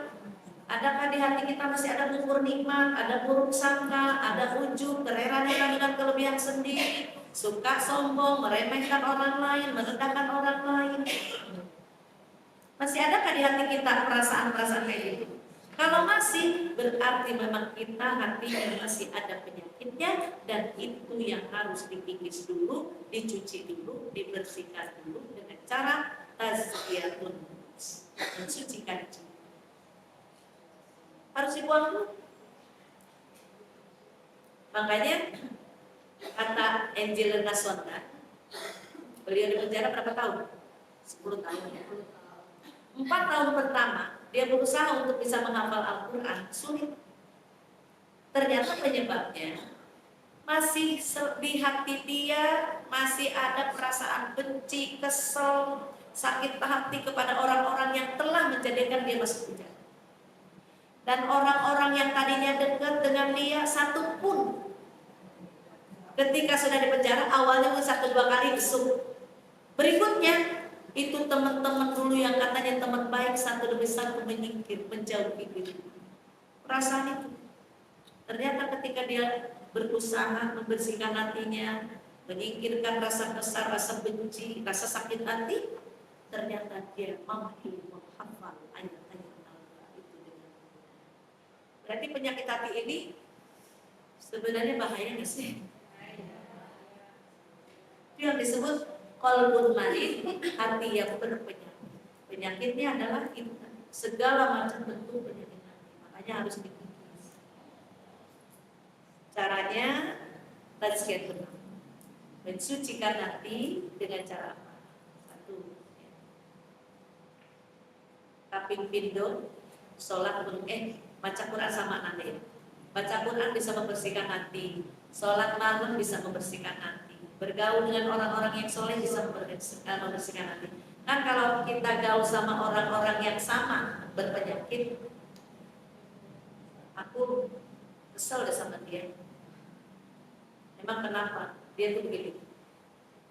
Adakah di hati kita masih ada bubur nikmat, ada buruk sangka, ada ujub, terera-rera dengan kelebihan sendiri, suka sombong, meremehkan orang lain, merendahkan orang lain? Masih adakah di hati kita perasaan-perasaan kayak gitu? Kalau masih, berarti memang kita hatinya masih ada penyakitnya, dan itu yang harus dikikis dulu, dicuci dulu, dibersihkan dulu dengan cara tazkiyatun nafs, mensucikan jiwa. Harus dibuang dulu. Makanya kata Angelina Sonda, beliau di penjara berapa tahun? 10 tahun. 4 tahun pertama dia berusaha untuk bisa menghafal Al-Quran, sulit. Ternyata penyebabnya masih di hati dia masih ada perasaan benci, kesel, sakit hati kepada orang-orang yang telah menjadikan dia masuk penjara. Dan orang-orang yang tadinya dekat dengan dia satu pun ketika sudah di penjara awalnya 1-2 kali besuk. Berikutnya itu teman-teman dulu yang katanya teman baik satu demi satu menyingkir, menjauhi diri. Perasaan itu ternyata ketika dia berusaha membersihkan hatinya, menyingkirkan rasa kesal, rasa benci, rasa sakit hati, ternyata dia mampu menghafal ayat-ayat Al-Quran itu dengan mudah. Berarti penyakit hati ini sebenarnya bahaya nggak sih? Itu yang disebut qalbun marid, hati yang berpenyakit. Penyakitnya adalah itu, segala macam bentuk penyakit hati. Makanya harus dikikis. Caranya tazkiyatun nafs, mensucikan hati dengan cara apa? Satu, kaping pindo, sholat baca Quran sama nanti. Baca Quran bisa membersihkan hati, sholat malam bisa membersihkan hati, bergaul dengan orang-orang yang soleh bisa membersihkan hati. Kan kalau kita gaul sama orang-orang yang sama berpenyakit, aku kesel deh sama dia. Emang kenapa? Dia tuh begini.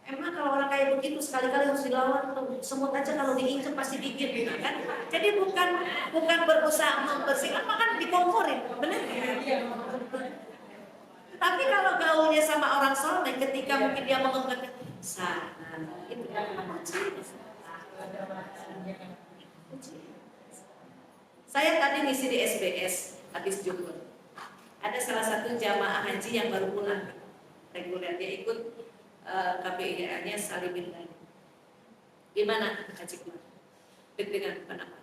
Emang kalau orang kayak begitu sekali-kali harus dilawan tuh. Semut aja kalau diinjek pasti digigit gitu kan. Jadi bukan berusaha membersihkan, makan dikomporin, benar? Tapi kalau gaulnya sama orang soleh, ketika mungkin dia mengungkapkan sana, itu kan saya tadi ngisi di SBS habis Jumat. Ada salah satu jamaah haji yang baru pulang. reguler, dia ikut KPIA-nya Salimin Lani. Gimana Haji Kumar? Deg-degan kenapa?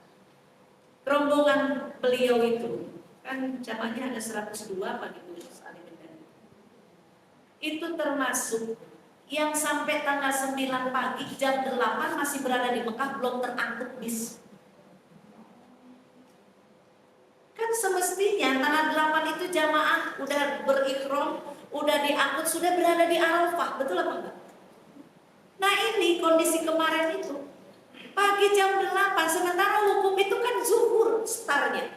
Rombongan beliau itu kan jamaahnya ada 102 pagi itu Salimin Lani. Itu termasuk yang sampai tanggal 9 pagi jam 8 masih berada di Mekah, belum terangkut bis. Kan semestinya tanggal 8 itu jamaah udah berikhram, udah diangkut, sudah berada di Arafah, betul apa enggak? Nah ini kondisi kemarin itu pagi jam 8, sementara hukum itu kan zuhur startnya.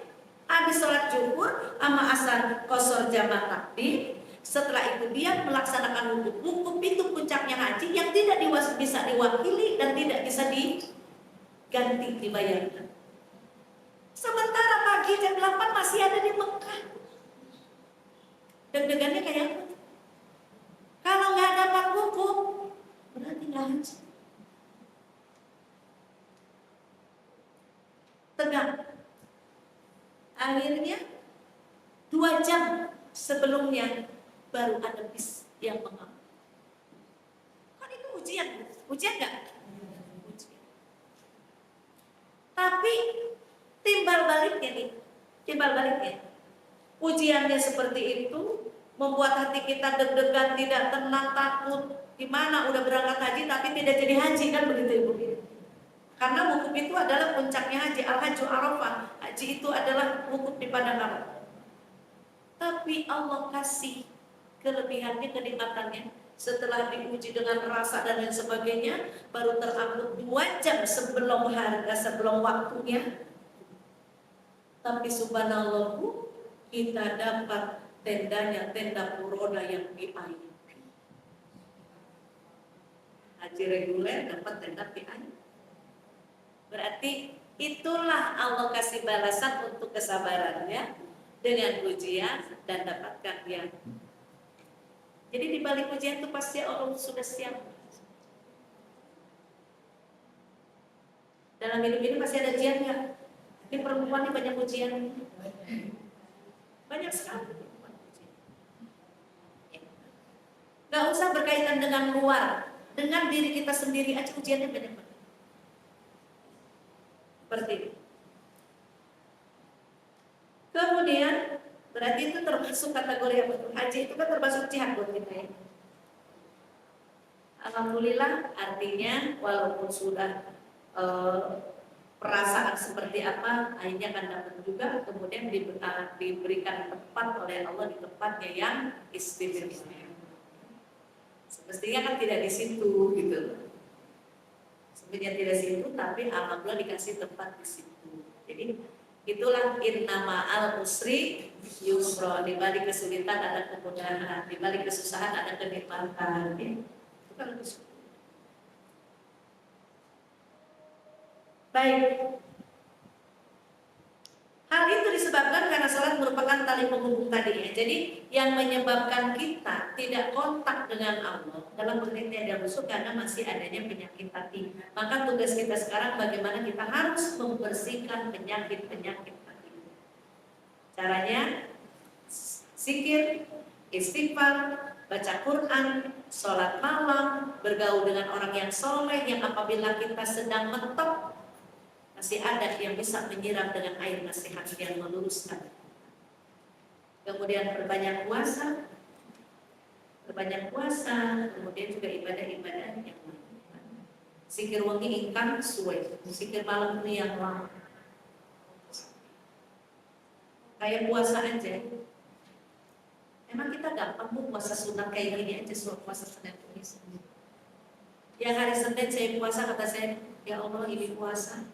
Habis sholat zuhur sama asar qashar jamaah takdim. Setelah itu dia melaksanakan wudhu. Wukuf itu puncaknya haji yang tidak bisa diwakili dan tidak bisa diganti, dibayarkan. Sementara pagi jam 8 masih ada di Mekah. Deg-degannya kayak apa? Kalau nggak dapat wukuf, berarti nggak haji. Tegang. Akhirnya 2 jam sebelumnya baru ada bis yang mengambil. Kan itu ujian nggak? Ujian. Tapi timbal baliknya, ujiannya seperti itu membuat hati kita deg-degan, tidak tenang, takut. Gimana udah berangkat haji tapi tidak jadi haji, kan begitu Ibu? Karena wukuf itu adalah puncaknya haji, al-hajju arafah. Haji itu adalah wukuf di padang Arafah. Tapi Allah kasih kelebihannya, kenikmatannya. Setelah diuji dengan rasa dan lain sebagainya, baru terangkut 2 jam sebelum waktunya. Tapi subhanallah, kita dapat tendanya, tenda furoda yang VIP. Haji reguler dapat tenda VIP. Berarti itulah Allah kasih balasan untuk kesabarannya dengan ujian dan dapatkan yang. Jadi di balik ujian itu pasti Allah sudah siap. Dalam hidup ini pasti ada ujian nggak? Di perempuan ini banyak ujian. Banyak sekali. Gak usah berkaitan dengan luar, dengan diri kita sendiri aja ujiannya banyak banget. Seperti itu. Kemudian berarti itu termasuk kategori apa? Haji itu kan termasuk jihad buat kita ya. Alhamdulillah, artinya walaupun sudah perasaan seperti apa, akhirnya akan dapat juga. Kemudian diberikan tempat oleh Allah di tempatnya yang istimewa. Semestinya kan tidak di situ gitu. Sebenarnya tidak di situ, tapi alhamdulillah dikasih tempat di situ. Jadi itulah innama al usri yusra, di balik kesulitan ada kemudahan, di balik kesusahan ada kenikmatan. Itu kan baik. Hal itu disebabkan karena sholat merupakan tali penghubung tadi ya. Jadi yang menyebabkan kita tidak kontak dengan Allah dalam pengertian yang busuk karena masih adanya penyakit hati. Maka tugas kita sekarang bagaimana kita harus membersihkan penyakit-penyakit hati. Caranya zikir, istighfar, baca Quran, sholat malam, bergaul dengan orang yang soleh, yang apabila kita sedang mentok masih ada yang bisa menyiram dengan air nasihat yang meluruskan. Kemudian perbanyak puasa, kemudian juga ibadah-ibadah yang lain. Zikir wengi ingkang suwe, zikir malam ini yang lama. Kayak puasa aja. Emang kita gampang Bu puasa sunat kayak gini aja, puasa Senin Kamis. Yang hari Senin saya puasa, kata saya, ya Allah ini puasa.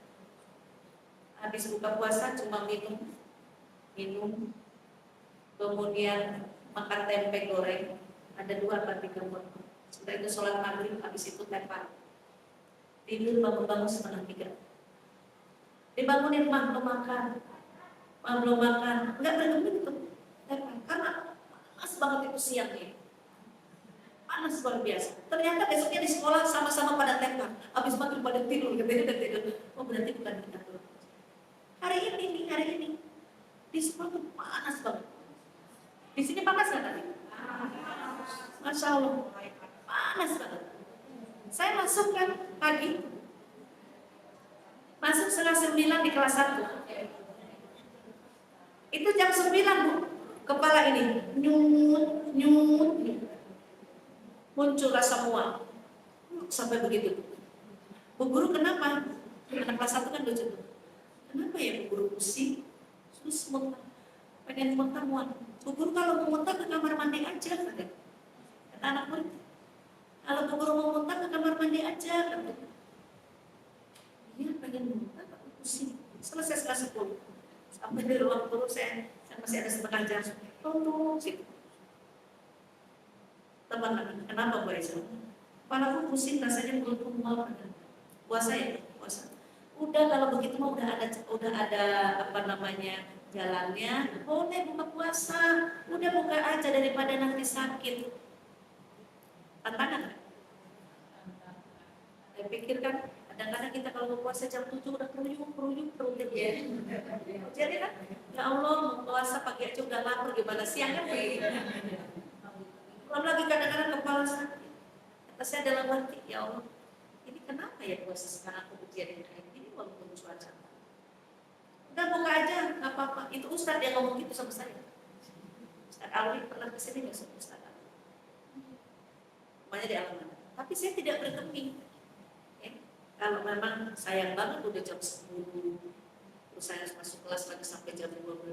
Habis buka puasa cuma minum, kemudian makan tempe goreng, ada 2 atau 3 buah. Setelah itu sholat maghrib, habis itu tepar. Tidur bangun-bangun setengah 3. Dibangunin mah belum makan, nggak berhenti itu tepar. Karena panas banget itu siangnya, panas luar biasa. Ternyata besoknya di sekolah sama-sama pada tepar, habis maghrib pada tidur, tidur. Oh berarti bukan kita tuh. Hari ini di sekolah tuh panas banget. Di sini panas nggak tadi? Masya Allah, panas banget. Saya masuk kan pagi, masuk setengah 9 di kelas 1. Itu jam 9 Bu, kepala ini nyut, muncul rasa mual sampai begitu. Bu guru kenapa? Anak kelas 1 kan lucu. Kenapa ya Bu guru pusing? Terus muntah, pengen muntah mual. Bu guru kalau mau muntah ke kamar mandi aja, kata anak murid. Kalau Bu guru mau muntah ke kamar mandi aja, kata. Iya pengen muntah, tapi pusing. Selesai kelas 10. Sampai di ruang guru saya masih ada setengah jam. Tunggu sih. Teman-teman, kenapa Bu Aisyah? Kepala aku pusing, rasanya perutku mual. Puasa ya, puasa. Udah kalau begitu mah udah ada apa namanya jalannya. Boleh buka puasa, udah buka aja daripada nanti sakit. Tantangan. Saya pikir kan kadang-kadang kita kalau berpuasa jam 7 udah keruyuk ya. Jadi kan, ya Allah mau puasa pagi aja udah lapar gimana siang kan begitu. Belum lagi kadang-kadang kepala sakit. Kata saya dalam hati, ya Allah, ini kenapa ya puasa sekarang aku ujian kayak gini walaupun cuaca. Udah buka aja, nggak apa-apa. Itu Ustadz yang ngomong gitu sama saya. Ustadz Alwi pernah kesini nggak sama Ustadz Alwi? Namanya di Alaman. Tapi saya tidak berkeping. Kalau memang sayang banget udah jam 10, terus saya harus masuk kelas lagi sampai jam 12.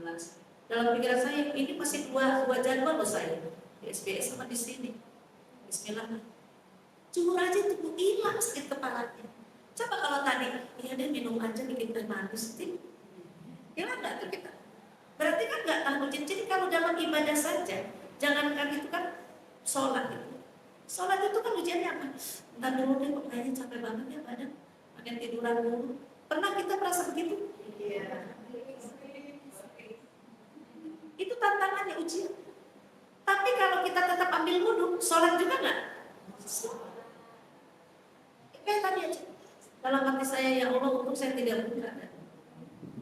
Dalam pikiran saya ini masih dua jadwal loh saya di SBS sama di sini. Bismillah. Jujur aja tuh hilang sakit kepalanya. Coba kalau tadi, iya deh minum aja bikin teh manis, hilang nggak tuh kita? Berarti kan nggak tanggung jawab. Jadi kalau dalam ibadah saja, jangankan itu kan sholat itu. Sholat itu kan ujiannya apa? Ntar dulu deh, kayaknya capek banget ya badan, makin tiduran dulu. Pernah kita merasa begitu? Iya. Itu tantangannya ujian. Tapi kalau kita tetap ambil wudhu, sholat juga nggak? Kayak tadi aja. Dalam hati saya, ya Allah, untuk saya tidak buka.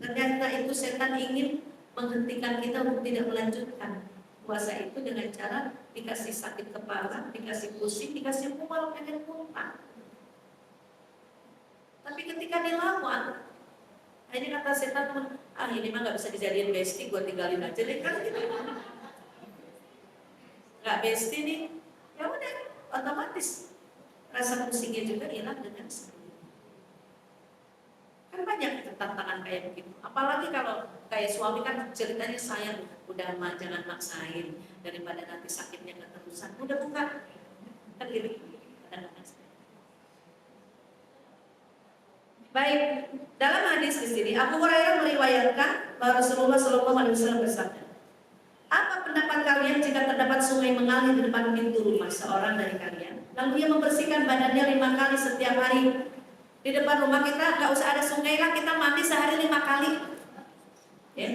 Ternyata itu setan ingin menghentikan kita untuk tidak melanjutkan puasa itu dengan cara dikasih sakit kepala, dikasih pusing, dikasih mual, pengen muntah. Tapi ketika dilawan, ini kata setan, ini mah nggak bisa dijadiin bestie, gue tinggalin aja deh kan gitu. Nggak bestie nih, ya udah otomatis rasa pusingnya juga hilang dengan sendiri. Kan banyak tantangan kayak begitu. Apalagi kalau kayak suami kan ceritanya sayang, udah mah jangan maksain daripada nanti sakitnya keterusan. Udah bukan kan gitu. Baik, dalam hadis di sini Abu Hurairah meriwayatkan bahwa Rasulullah SAW bersabda, apa pendapat kalian jika terdapat sungai mengalir di depan pintu rumah seorang dari kalian, lalu dia membersihkan badannya 5 kali setiap hari? Di depan rumah kita nggak usah ada sungai lah, kita mandi sehari 5 kali, ya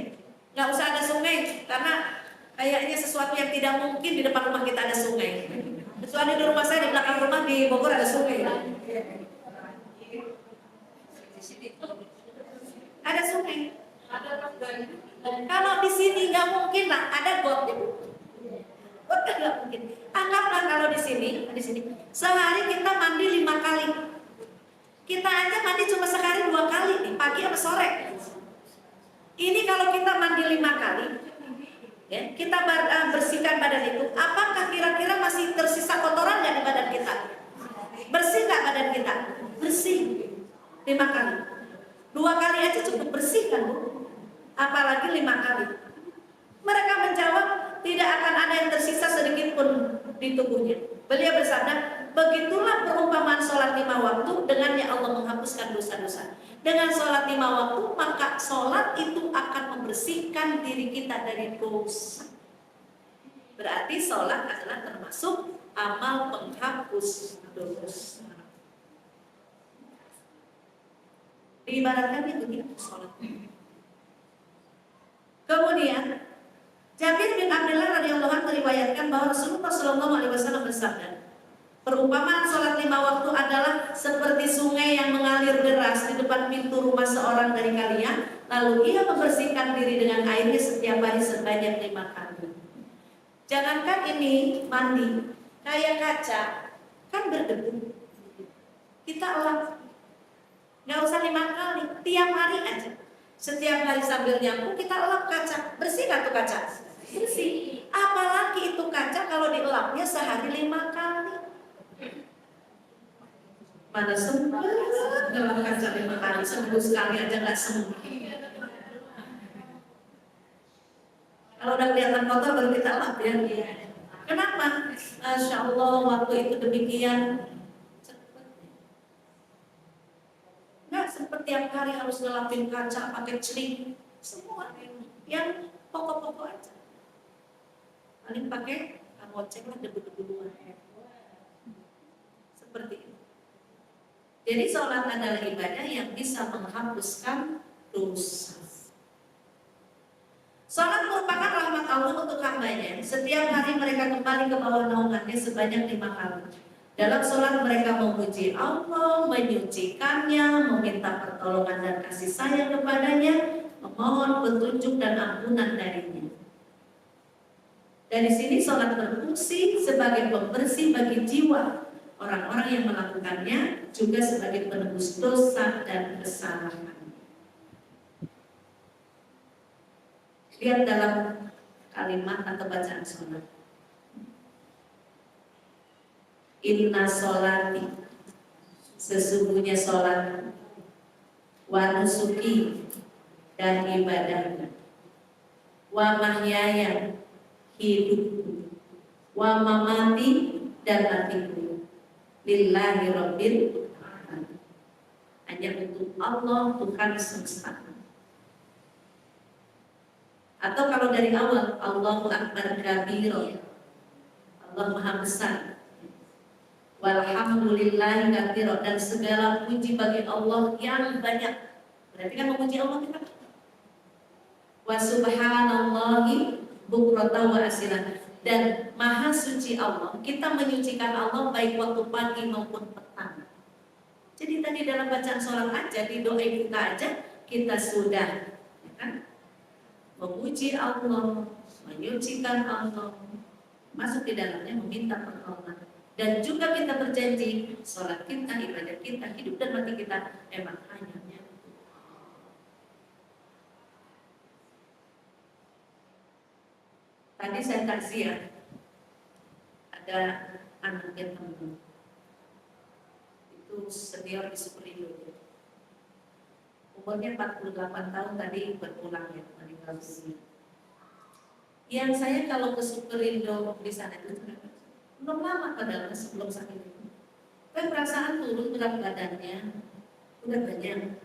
nggak usah ada sungai karena kayaknya sesuatu yang tidak mungkin di depan rumah kita ada sungai. Kecuali di rumah saya, di belakang rumah di Bogor ada sungai. Ada sungai. Kalau di sini nggak mungkin lah, ada got. Got kan nggak mungkin. Anggaplah kalau di sini sehari kita mandi 5 kali. Kita aja mandi cuma sehari 2 kali nih, pagi atau sore. Ini kalau kita mandi 5 kali, ya, kita bersihkan badan itu, apakah kira-kira masih tersisa kotoran nggak di badan kita? Bersih nggak badan kita? Bersih. 5 kali. 2 kali aja cukup bersih kan Bu? Apalagi 5 kali. Mereka menjawab, tidak akan ada yang tersisa sedikit pun di tubuhnya. Beliau bersabda, begitulah perumpamaan sholat 5 waktu dengan yang Allah menghapuskan dosa-dosa. Dengan sholat 5 waktu, maka sholat itu akan membersihkan diri kita dari dosa. Berarti sholat adalah termasuk amal penghapus dosa. Diibaratkan itu begitu sholat. Kemudian Jabir bin Abdullah radhiyallahu anhu meriwayatkan bahwa Rasulullah SAW bersabda, perumpamaan sholat 5 waktu adalah seperti sungai yang mengalir deras di depan pintu rumah seorang dari kalian, lalu ia membersihkan diri dengan airnya setiap hari sebanyak 5 kali. Jangankan ini mandi, kayak kaca kan berdebu. Kita elap, nggak usah 5 kali, tiap hari aja. Setiap hari sambil nyapu kita elap kaca, bersih nggak tuh kaca? Bersih. Apalagi itu kaca kalau dielapnya sehari 5 kali. Mana sempat ngelap kaca 5 kali, seminggu sekali aja nggak sembuh. Kalau udah kelihatan kotor baru kita lap ya. Kenapa? Masya Allah waktu itu demikian cepat. Nggak seperti tiap hari harus ngelapin kaca pakai celing. Semua yang pokok-pokok aja. Paling pakai ngocek lah debu-debu luar. Seperti itu. Jadi sholat adalah ibadah yang bisa menghapuskan dosa. Sholat merupakan rahmat Allah untuk hambanya. Setiap hari mereka kembali ke bawah naungannya sebanyak 5 kali. Dalam sholat mereka memuji Allah, menyucikannya, meminta pertolongan dan kasih sayang kepadanya, memohon petunjuk dan ampunan darinya. Dari sini sholat berfungsi sebagai pembersih bagi jiwa orang-orang yang melakukannya, juga sebagai penebus dosa dan kesalahan. Lihat dalam kalimat atau bacaan sholat. Inna sholati, sesungguhnya sholat, wa nusuki, dan ibadah, wa mahyaya, hidupku, wa mamati, dan matiku, lillahi rabbil alamin, hanya untuk Allah Tuhan semesta. Atau kalau dari awal, Allahu Akbar kabiro, Allah Maha Besar, walhamdulillahi katsiro, dan segala puji bagi Allah yang banyak. Berarti kan memuji Allah kita. Wa subhanallahi bukratan wa asilan, dan maha suci Allah. Kita menyucikan Allah baik waktu pagi maupun petang. Jadi tadi dalam bacaan sholat aja, di doa kita aja, kita sudah ya kan, memuji Allah, menyucikan Allah, masuk di dalamnya meminta pertolongan. Dan juga kita berjanji, sholat kita, ibadah kita, hidup dan mati kita memang hanya untuk Allah. Tadi saya takziah, ada anaknya teman, itu senior di Superindo, umurnya 48 tahun, tadi berpulang ya, meninggal dunia. Yang saya kalau ke Superindo di sana itu belum lama padahal sebelum sakit itu, kan perasaan turun berat badannya udah banyak,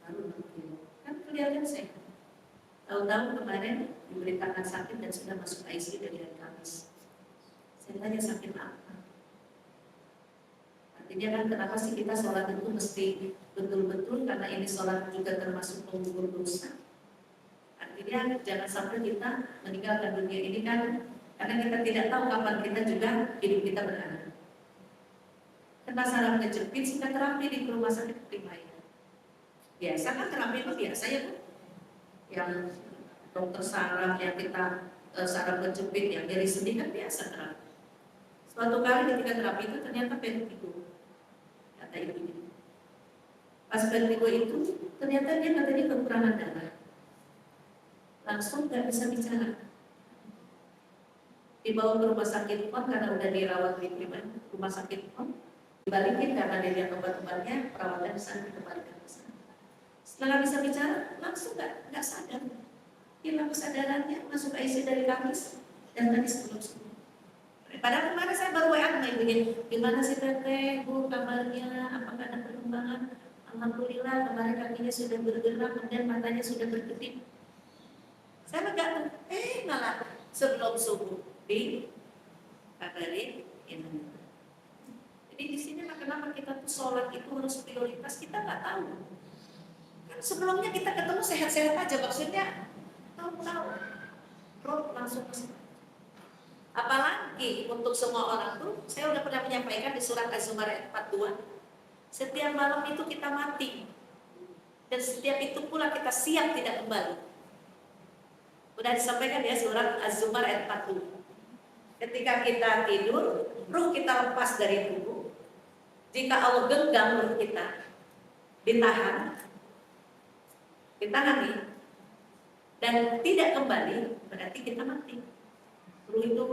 baru 6 kilo, kan kelihatan sehat. Tahu-tahu kemarin diberitakan sakit dan sudah masuk ICU dari hari Kamis. Saya tanya sakit apa? Artinya kan kenapa sih kita sholat itu mesti betul-betul, karena ini sholat juga termasuk penggugur dosa. Artinya jangan sampai kita meninggalkan dunia ini kan, karena kita tidak tahu kapan kita juga hidup kita berakhir. Kena saraf kejepit, sehingga terapi di rumah sakit primaria. Biasa kan terapi itu biasa ya Bu? Yang dokter saraf, yang kita saraf kejepit, yang nyeri sendi kan biasa terapi. Suatu kali ketika terapi itu ternyata vertigo, kata ibunya. Pas vertigo itu ternyata dia katanya kekurangan darah, langsung nggak bisa bicara. Dibawa ke rumah sakit PON karena udah dirawat di rumah sakit PON, dibalikin karena dia lihat obat-obatnya, perawatan bisa dikembalikan ke sana. Setelah bisa bicara, langsung nggak sadar, hilang kesadarannya, masuk ICU dari Kamis dan tadi sebelum. Padahal kemarin saya baru WA sama ibunya, gimana sih Teteh, Bu, kabarnya, apakah ada perkembangan? Alhamdulillah kemarin kakinya sudah bergerak, kemudian matanya sudah berkedip. Saya enggak, malah sebelum subuh di kabarin ini. Jadi di sini kenapa kita tuh sholat itu harus prioritas, kita nggak tahu. Kan sebelumnya kita ketemu sehat-sehat aja, maksudnya tahu-tahu, roh langsung masuk. Apalagi untuk semua orang tuh, saya udah pernah menyampaikan di surat Az-Zumar ayat 42, setiap malam itu kita mati, dan setiap itu pula kita siap tidak kembali. Udah disampaikan ya surat Az-Zumar ayat 40. Ketika kita tidur, ruh kita lepas dari tubuh. Jika Allah genggam ruh kita, ditahan nih, dan tidak kembali, berarti kita mati. Ruh itu.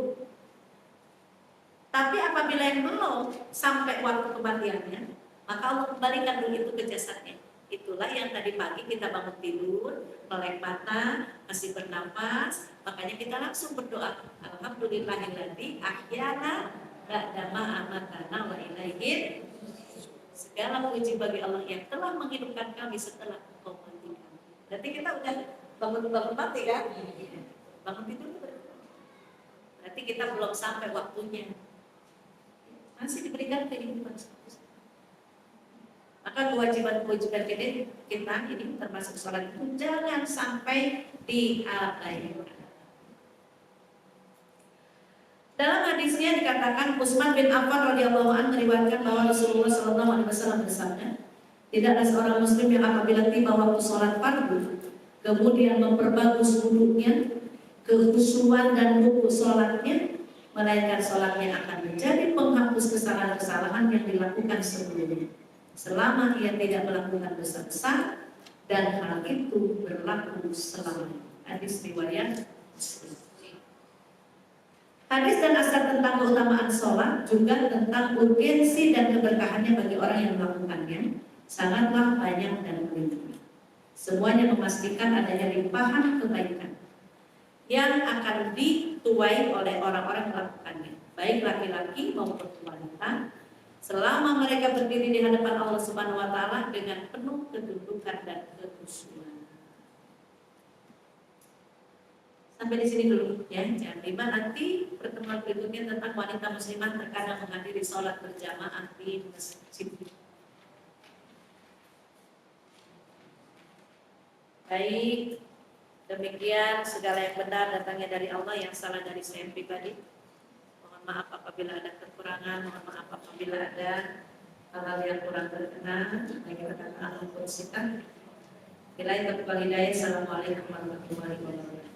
Tapi apabila yang belum sampai waktu kematiannya, maka Allah kembalikan ruh itu ke jasadnya. Itulah yang tadi pagi kita bangun tidur, melek mata, masih bernapas, makanya kita langsung berdoa. Alhamdulillahilladzi ahyana ba'da ma amatana wa ilaihi. Segala puji bagi Allah yang telah menghidupkan kami setelah Engkau matikan. Berarti kita udah bangun mati kan? Bangun tidur berarti kita belum sampai waktunya. Masih diberikan kehidupan. Maka kewajiban-kewajiban kita ini termasuk sholat itu jangan sampai diabaikan. Dalam hadisnya dikatakan Utsman bin Affan radhiyallahu anhu meriwayatkan bahwa Rasulullah sallallahu alaihi wasallam bersabda, tidak ada seorang muslim yang apabila tiba waktu sholat fardu kemudian memperbagus wudhunya, kekhusyuan dan ruku sholatnya, melainkan sholatnya akan menjadi penghapus kesalahan-kesalahan yang dilakukan sebelumnya, selama ia tidak melakukan dosa besar, dan hal itu berlaku selamanya. Hadis riwayat Muslim. Hadis dan asar tentang keutamaan sholat juga tentang urgensi dan keberkahannya bagi orang yang melakukannya sangatlah banyak dan berlimpah. Semuanya memastikan adanya limpahan kebaikan yang akan dituai oleh orang-orang yang melakukannya, baik laki-laki maupun wanita, selama mereka berdiri di hadapan Allah Subhanahu wa taala dengan penuh kedudukan dan kekhusyuan. Sampai di sini dulu ya, jangan lupa nanti pertemuan berikutnya tentang wanita muslimah terkadang menghadiri sholat berjamaah di masjid. Baik, demikian segala yang benar datangnya dari Allah, yang salah dari saya pribadi. Mohon maaf apabila ada kekurangan, mohon maaf apabila ada hal-hal yang kurang berkenan. Bagi rekan Allah kursikan. Bila itu kembali. Assalamualaikum warahmatullahi wabarakatuh.